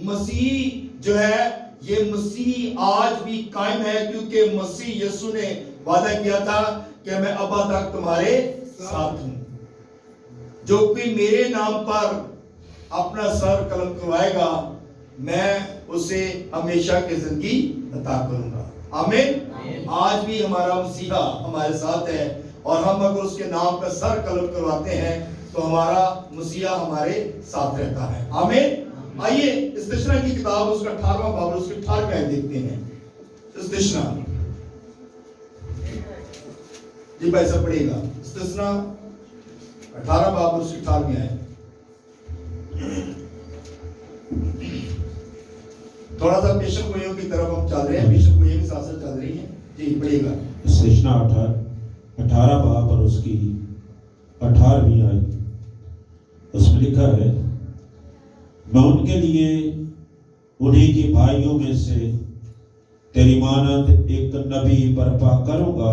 مسیح جو ہے یہ مسیح آج بھی قائم ہے، کیونکہ مسیح یسوع نے وعدہ کیا تھا کہ میں ابد تک تمہارے ساتھ ہوں۔ جو کوئی میرے نام پر اپنا سر قلم کروائے گا میں اسے ہمیشہ کی زندگی عطا کروں گا۔ آمین۔ آج بھی ہمارا مسیحا ہمارے ساتھ ہے، اور ہم اگر اس کے نام پر سر قلم کرواتے ہیں تو ہمارا مسیحا ہمارے ساتھ رہتا ہے۔ آمین۔ آئیے استثنا کی کتاب اس کا 18واں باب اس کی 18ویں آیت دیکھتے ہیں۔ استثنا جی بھائی صاحب پڑھے گا، استثنا 18 باب اس کی 18ویں آیت۔ تھوڑا سا پیشن گوئیوں کی طرف ہم چل رہے ہیں، پیشن گوئیوں کی ساتھ ساتھ چل رہی ہیں۔ جی پڑھیے گا۔ استثنا 18 باب اور اس کی 18ویں آیت۔ اس میں لکھا ہے، میں ان کے لیے انہی کے بھائیوں میں سے تیری مانند ایک نبی برپا کروں گا،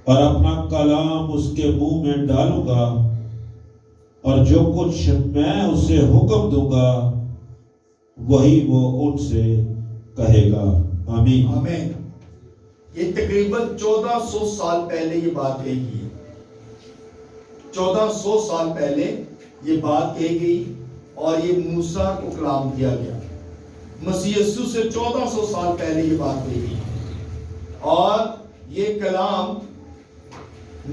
اور اپنا کلام اس کے منہ میں ڈالوں گا، اور جو کچھ میں اسے حکم دوں گا وہی وہ ان سے کہے گا۔ آمین۔ آمین۔ یہ تقریباً 1400 سال پہلے یہ بات کہی گئی ہے۔ 1400 سال پہلے یہ بات کہی گئی، اور یہ موسیٰ کو کلام دیا گیا۔ مسیح یسوع سے 1400 سال پہلے یہ بات کہی گئی، اور یہ کلام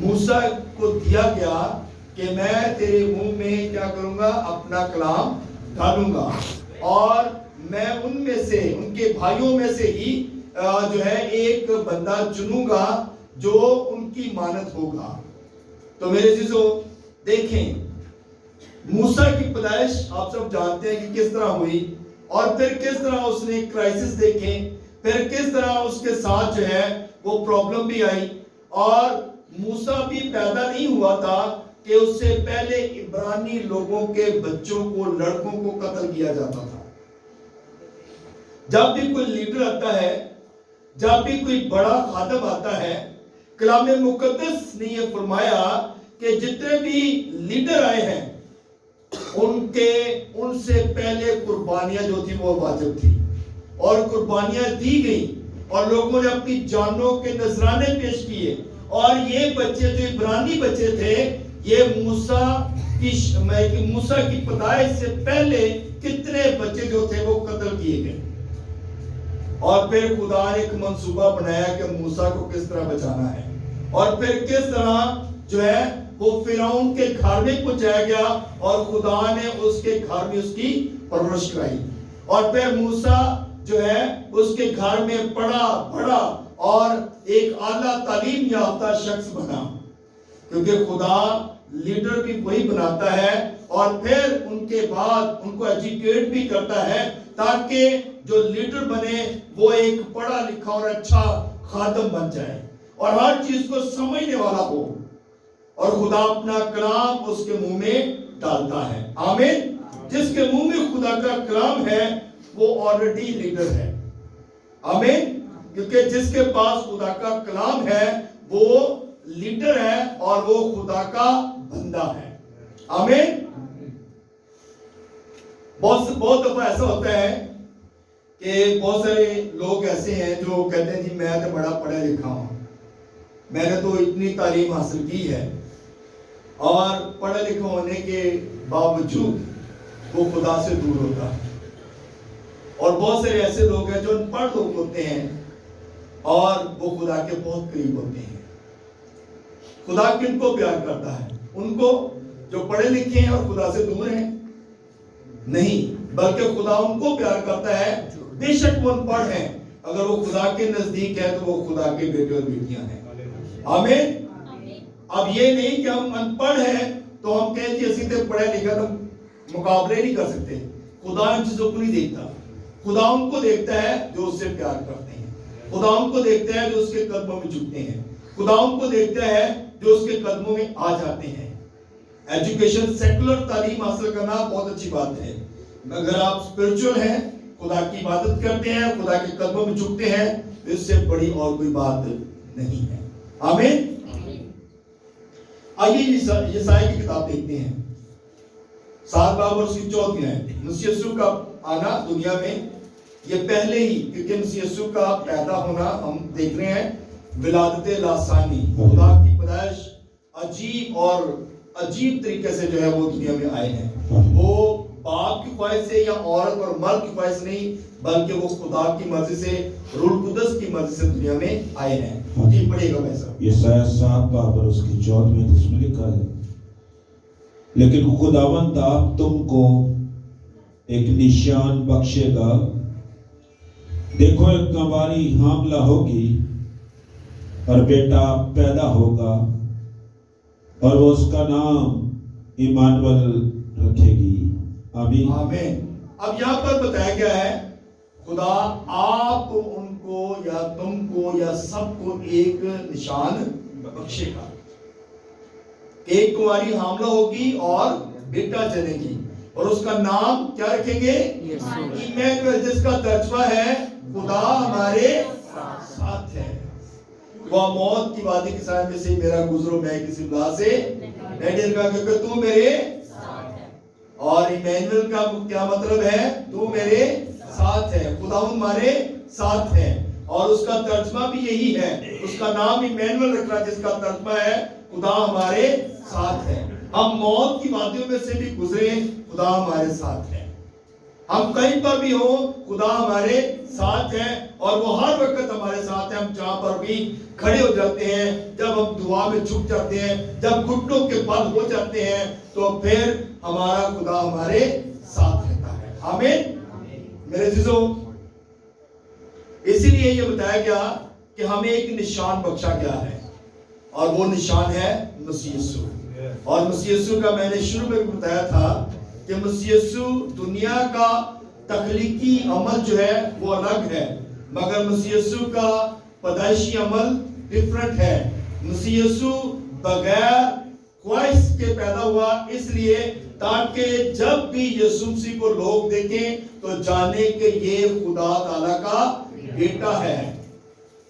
موسیٰ کو دیا گیا کہ میں تیرے منہ میں کیا کروں گا، اپنا کلام ڈالوں گا، اور میں ان میں سے، ان کے بھائیوں میں سے ہی جو ہے ایک بندہ چنوں گا جو ان کی مانت ہوگا۔ تو میرے عزیزو دیکھیں، موسیٰ کی پیدائش آپ سب جانتے ہیں کہ کس طرح ہوئی، اور پھر کس طرح اس نے کرائسس دیکھیں، پھر کس طرح اس کے ساتھ جو ہے وہ پرابلم بھی آئی، اور موسیٰ بھی پیدا نہیں ہوا تھا کہ اس سے پہلے عبرانی لوگوں کے بچوں کو، لڑکوں کو قتل کیا جاتا تھا۔ جب بھی کوئی لیڈر آتا ہے، جب بھی کوئی بڑا خادم آتا ہے، کلام مقدس نے یہ فرمایا کہ جتنے بھی لیڈر آئے ہیں ان سے پہلے قربانیاں جو تھی وہ واجب تھی، اور قربانیاں دی گئی، اور لوگوں نے اپنی جانوں کے نذرانے پیش کیے، اور یہ بچے جو عبرانی بچے تھے، یہ موسیٰ کی پیدائش سے پہلے کتنے بچے جو تھے وہ قتل کیے گئے، اور پھر خدا نے ایک منصوبہ بنایا کہ موسیٰ کو کس طرح بچانا ہے، اور پھر کس طرح جو ہے وہ فرعون کے گھر میں پہنچایا گیا، اور خدا نے اس کے گھر میں اس کی پرورش کرائی، اور پھر موسیٰ جو ہے اس کے گھر میں پڑھا بڑھا اور ایک اعلیٰ تعلیم یافتہ شخص بنا، کیونکہ خدا لیڈر بھی وہی بناتا ہے، اور پھر ان کے بعد ان کو ایجوکیٹ بھی کرتا ہے تاکہ جو لیڈر بنے وہ ایک پڑھا لکھا اور اچھا خادم بن جائے، اور ہر چیز کو سمجھنے والا ہو، اور خدا اپنا کلام اس کے منہ میں ڈالتا ہے۔ آمین۔ جس کے منہ میں خدا کا کلام ہے وہ آلریڈی لیڈر ہے۔ آمین۔ کیونکہ جس کے پاس خدا کا کلام ہے وہ لیڈر ہے، اور وہ خدا کا بندہ ہے۔ آمین۔ بہت دفعہ ایسا ہوتا ہے کہ بہت سارے لوگ ایسے ہیں جو کہتے ہیں جی میں تو بڑا پڑھا لکھا ہوں، میں نے تو اتنی تعلیم حاصل کی ہے، اور پڑھا لکھا ہونے کے باوجود وہ خدا سے دور ہوتا ہے۔ اور بہت سارے ایسے لوگ ہیں جو ان پڑھ لوگ ہوتے ہیں اور وہ خدا کے بہت قریب ہوتے ہیں۔ خدا کن کو پیار کرتا ہے؟ ان کو جو پڑھے لکھے ہیں اور خدا سے دور ہیں؟ نہیں، بلکہ خدا ان کو پیار کرتا ہے بے شک وہ ان پڑھ ہیں، اگر وہ خدا کے نزدیک ہے تو وہ خدا کے بیٹے اور بیٹیاں ہیں۔ آمین۔ اب یہ نہیں کہ ہم ان پڑھ ہیں تو ہم کہیں جی اسی تے پڑھے لکھا تو مقابلے نہیں کر سکتے۔ خدا ان چیزوں کو نہیں دیکھتا، خدا ان کو دیکھتا ہے جو اس سے پیار کرتے ہیں، خدا ان کو دیکھتا ہے جو اس کے قدموں میں جھکتے ہیں، خدا ان کو دیکھتا ہے جو اس کے قدموں میں آ جاتے ہیں۔ ایجوکیشن، سیکولر تعلیم حاصل کرنا بہت اچھی بات ہے، اگر آپ اسپرچول ہیں، خدا کی عبادت کرتے ہیں، خدا کے قدموں میں جھکتے ہیں، تو اس سے بڑی اور کوئی بات نہیں ہے۔ آمین۔ آئیے یسائی کی کتاب دیکھتے ہیں۔ 7 باب اور اس کی 4 آیت. مسیح یسوع کا آنا دنیا میں یہ پہلے ہی، کیونکہ مسیح یسوع کا پیدا ہونا ہم دیکھ رہے ہیں ولادت لاثانی، خدا کی پیدائش عجیب طریقے سے جو ہے وہ دنیا میں آئے ہیں. وہ باپ کی خواہش سے یا عورت اور مرد کی خواہش سے نہیں، بلکہ وہ خدا کی مرضی سے، روح القدس کی مرضی سے دنیا میں آئے ہیں. جی پڑھیے گا بھائی صاحب. یسایہ 7 باب اور اس کی 14 اس میں لکھا ہے، لیکن خداوند آپ تم کو ایک نشان بخشے گا، دیکھو ایک کنواری حاملہ ہوگی اور بیٹا پیدا ہوگا اور وہ اس کا نام ایمانویل رکھے گی. آمین. آمین. اب یہاں پر بتایا گیا ہے خدا آپ ان کو یا تم کو یا سب کو ایک نشان بخشے گا کہ ایک کنواری حاملہ ہوگی اور بیٹا جنے گی اور اس کا نام کیا رکھیں گے؟ ایمانویل، جس کا ترجمہ ہے خدا ہمارے ساتھ ہے. وہ موت کی وادی کے سائے میں سے میرا گزرو، میں کسی بلا سے نہیں ڈر گا، کیونکہ تو میرے ساتھ ہے. اور ایمانویل کا کیا مطلب ہے؟ تو میرے ساتھ ہے، خدا ہمارے ساتھ ہے. اور اس کا ترجمہ بھی یہی ہے، اس کا نام ایمانویل رکھنا، جس کا ترجمہ ہے خدا ہمارے ساتھ ہے. ہم موت کی وادیوں میں سے بھی گزرے، خدا ہمارے ساتھ ہے. ہم کہیں پر بھی ہوں، خدا ہمارے ساتھ ہے اور وہ ہر وقت ہمارے ساتھ ہے. ہم جہاں پر بھی کھڑے ہو جاتے ہیں، جب ہم دعا میں جھک جاتے ہیں، جب گھٹنوں کے بل ہو جاتے ہیں، تو پھر ہمارا خدا ہمارے ساتھ رہتا ہے. آمین. میرے عزیزوں، اسی لیے یہ بتایا گیا کہ ہمیں ایک نشان بخشا گیا ہے اور وہ نشان ہے مسیح یسوع. اور مسیح یسوع کا میں نے شروع میں بتایا تھا کہ مسیح یسوع دنیا کا تخلیقی عمل جو ہے وہ الگ ہے، مگر مسیح یسوع کا پیدائشی عمل ڈیفرنٹ ہے. مسیح یسوع بغیر خواہش کے پیدا ہوا، اس لیے تاکہ جب بھی یسوع مسیح کو لوگ دیکھیں تو جانے کہ یہ خدا تعالیٰ کا بیٹا ہے.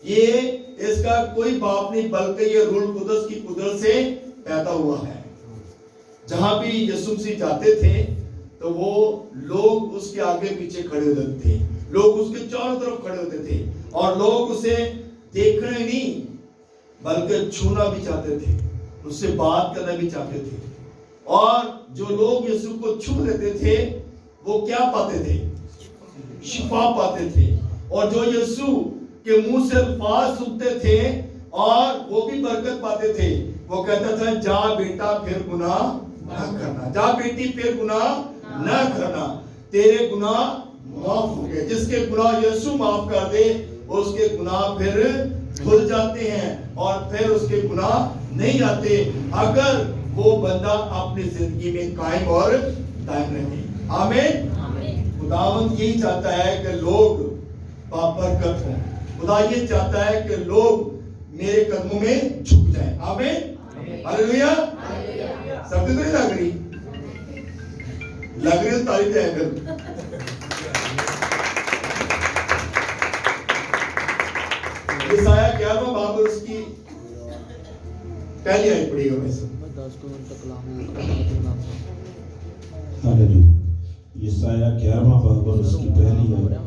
یہ اس کا کوئی باپ نہیں، بلکہ یہ روح القدس کی قدرت سے پیدا ہوا ہے. جہاں بھی یسوع مسیح جاتے تھے تو وہ لوگ اس کے آگے پیچھے کھڑے ہوتے تھے، لوگ اس کے چاروں طرف کھڑے ہوتے تھے اور لوگ اسے دیکھنے نہیں بلکہ چھونا بھی چاہتے تھے، اس سے بات کرنا بھی چاہتے تھے. اور جو لوگ یسوع کو چھو لیتے تھے وہ کیا پاتے تھے؟ شفا پاتے تھے. اور جو یسوع کے منہ سے الفاظ سنتے تھے اور وہ بھی برکت پاتے تھے. وہ کہتا تھا جا بیٹا پھر گناہ نہ کرنا، جا بیٹی پھر گناہ نہ کرنا، تیرے گناہ معاف ہو گئے. جس کے گناہ یسوع معاف کر دے اس کے گناہ پھر دھل جاتے ہیں اور پھر اس کے گناہ نہیں آتے، اگر وہ بندہ اپنی زندگی میں قائم اور دائم رہے. آمین. خداوند یہی چاہتا ہے کہ لوگ بابرکت ہوں. خدا یہ چاہتا ہے کہ لوگ میرے قدموں میں جھک جائیں. آمین. ہاللیلویا. سب کو نہیں لگ رہی؟ لگ رہی تو تعریف ہے. پھر یسایہ 11واں باب اور اس کی پہلی آیت پڑھی گا میں سب. ہاللیلویا. یسایہ 11واں باب اور اس کی پہلی آیت.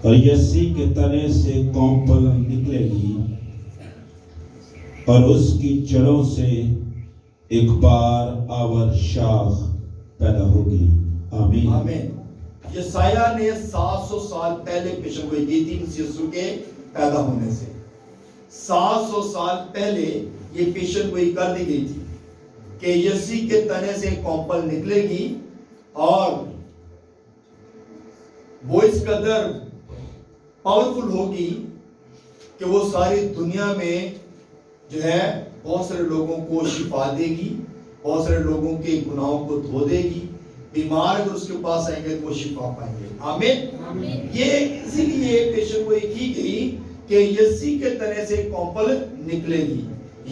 اور یسی کے تنے سے کونپل نکلے گی اور اس کی جڑوں سے ایک بار آور شاخ پیدا ہوگی. آمین. آمین. یسایہ نے 700 سال پہلے پیشن گوئی کی تھی مسیح یسوع کے پیدا ہونے سے. 700 سال پہلے یہ پیشن گوئی کر دی گئی تھی کہ یسی کے تنے سے کونپل نکلے گی اور وہ اس قدر پاورفل ہوگی کہ وہ ساری دنیا میں جو ہے بہت سارے لوگوں کو شفا دے گی، بہت سارے لوگوں کے گناہوں کو دھو دے گی. بیمار اگر اس کے پاس آئیں گے تو وہ شفا پائیں گے. آمین. یہ اسی لیے پیشن گوئی کی گئی کہ یسی کے تنے سے کونپل نکلے گی.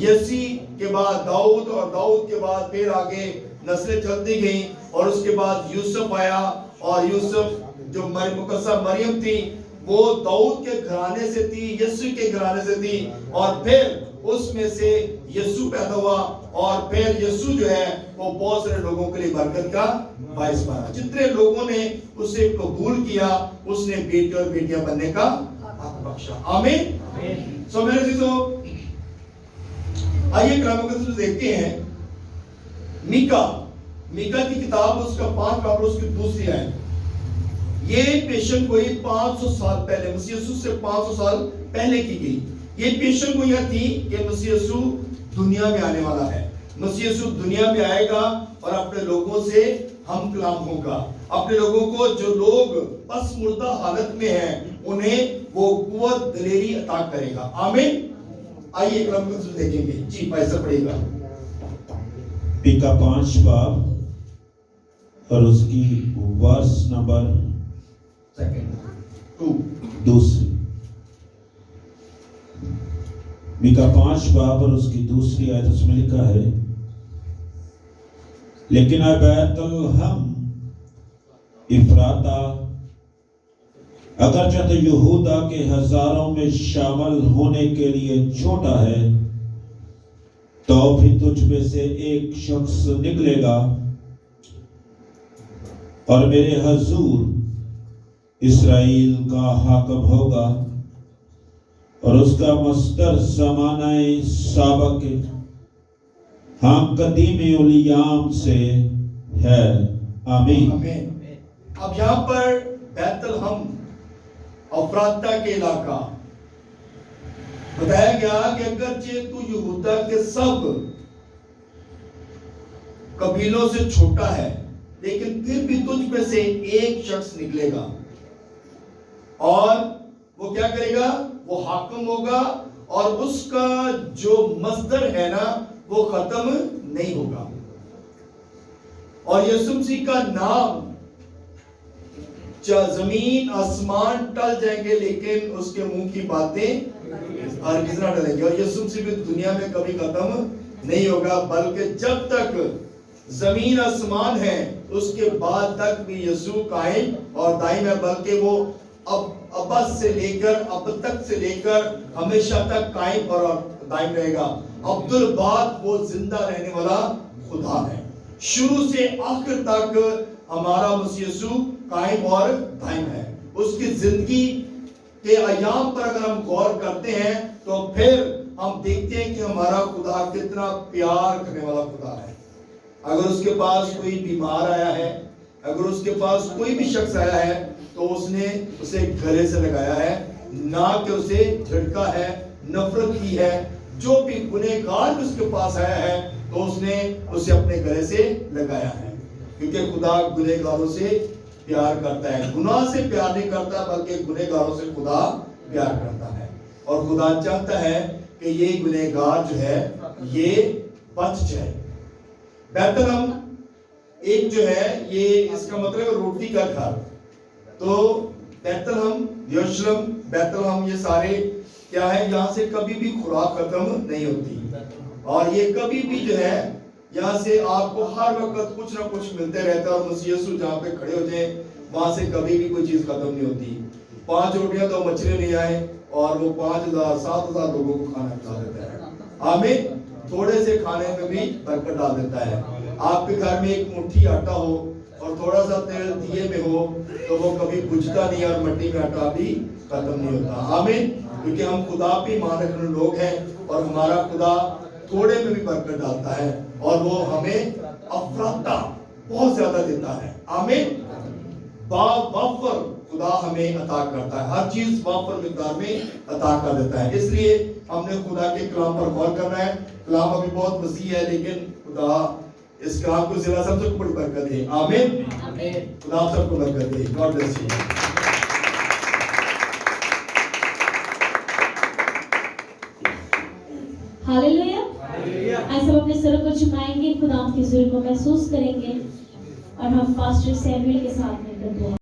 یسی کے بعد داؤد اور داؤد کے بعد پھر آگے نسلیں چلتی گئیں اور اس کے بعد یوسف آیا اور یوسف جو مقدسہ مریم تھی وہ داؤد کے گھرانے سے تھی، یسوع کے گھرانے سے تھی. اور پھر اس میں سے یسوع پیدا ہوا اور پھر یسوع جو ہے وہ بہت سارے لوگوں کے لیے برکت کا باعث بنا. جتنے لوگوں نے اسے قبول کیا اس نے بیٹے اور بیٹیاں بننے کا حق بخشا. آمین. سو میرے عزیزو آئیے کلام مقدس میں دیکھتے ہیں میکا کی کتاب اس کا 5 باب اس کی دوسری آیت. یہ پیشن گوئی 500 سال پہلے مسیح یسوع سے 500 سال پہلے کی گئی. یہ پیشن گوئیاں تھی کہ مسیح یسوع دنیا میں آنے والا ہے. مسیح یسوع دنیا میں آئے گا اور اپنے لوگوں سے ہم کلام ہوگا. اپنے لوگوں کو جو لوگ پس مردہ حالت میں ہیں انہیں وہ قوت دلیری عطا کرے گا. آمین. آئیے کلام کو دیکھیں گے. جی بھائی صاحب پڑھیے گا. میکا 5 باب اور اس کی ورس نمبر 2. میکا 5 باب اور اس کی دوسری آیت اس میں لکھا ہے لیکن اے بیت الحم افراطہ اگرچہ تو یہودا کے ہزاروں میں شامل ہونے کے لیے چھوٹا ہے تو بھی تجھ میں سے ایک شخص نکلے گا اور میرے حضور اسرائیل کا حاکم ہوگا اور اس کا مصدر زمانہ سابق قدیم الیام سے ہے. آمین. اب یہاں پر بیت الحم افراطہ کے علاقہ بتایا گیا کہ اگرچہ تو یہودا کے سب قبیلوں سے چھوٹا ہے لیکن پھر بھی تجھ میں سے ایک شخص نکلے گا اور وہ کیا کرے گا؟ وہ حاکم ہوگا اور اس کا جو مصدر ہے نا وہ ختم نہیں ہوگا. اور یسوع مسیح کا نام زمین آسمان ٹل جائیں گے لیکن اس کے منہ کی باتیں ہرگز نہ ٹلیں گے. اور یسوع مسیح بھی دنیا میں کبھی ختم نہیں ہوگا بلکہ جب تک زمین آسمان ہے اس کے بعد تک بھی یسوع قائم اور دائم ہے. بلکہ وہ ابد سے لے کر اب تک سے لے کر ہمیشہ تک قائم اور دائم رہے گا. عبد الباد وہ زندہ رہنے والا خدا ہے. شروع سے آخر تک ہمارا مسیح یسوع قائم اور دائم ہے. اس کی زندگی کے ایام پر اگر ہم غور کرتے ہیں تو پھر ہم دیکھتے ہیں کہ ہمارا خدا کتنا پیار کرنے والا خدا ہے. اگر اس کے پاس کوئی بیمار آیا ہے, اگر اس کے پاس کوئی بھی شخص آیا ہے تو اس نے اسے گلے سے لگایا ہے, نہ کہ اسے جھٹکا ہے, نفرت کی ہے. جو بھی گنہگار اس کے پاس آیا ہے تو اس نے اسے اپنے گلے سے لگایا ہے, کیونکہ خدا گنہگاروں سے پیار کرتا ہے. گناہ سے پیار نہیں کرتا بلکہ گنہگاروں سے خدا پیار کرتا ہے. اور خدا چاہتا ہے کہ یہ گنہگار جو ہے یہ بچ جائے. بیت الحم ایک جو ہے یہ اس کا مطلب روٹی کا گھر. تو بیت الحم, یروشلم, بیت الحم یہ سارے کیا ہے, یہاں سے کبھی بھی خوراک ختم نہیں ہوتی اور یہ کبھی بھی جو ہے یہاں سے آپ کو ہر وقت کچھ نہ کچھ ملتے رہتا ہے. اور مسیح یسوع جہاں پہ کھڑے ہو جائیں وہاں سے کبھی بھی کوئی چیز ختم نہیں ہوتی. 5 روٹیاں تو مچھلی نہیں آئے اور وہ 5000 7000 لوگوں کو کھانا کھلا دیتا ہے. آمین. تھوڑے سے کھانے میں بھی برکت ڈال دیتا ہے. آپ کے گھر میں ایک مٹھی آٹا ہو اور تھوڑا سا تیل دیے میں ہو تو وہ کبھی بجھتا نہیں اور مٹی میں آٹا بھی ختم نہیں ہوتا. آمین. کیونکہ ہم خدا پہ مان رکھنے لوگ ہیں اور ہمارا خدا تھوڑے میں بھی برکت ڈالتا ہے اور وہ ہمیں افراطہ بہت زیادہ دیتا ہے. آمین. وافر خدا ہمیں عطا کرتا ہے, ہر چیز وافر مقدار میں عطا کر دیتا ہے. اس لیے ہم نے خدا کے کلام پر غور کرنا ہے. کلام ابھی بہت وسیع ہے لیکن خدا اس کلام کو ذرا سب کو بڑی برکت دے. آمین. خدا آپ سب کو برکت دے. God bless you. ہاللویا. آج سب اپنے سروں کو جھکائیں گے, خدا کے حضور کو محسوس کریں گے اور ہم پاسٹر سیموئل کے ساتھ مل کر دعا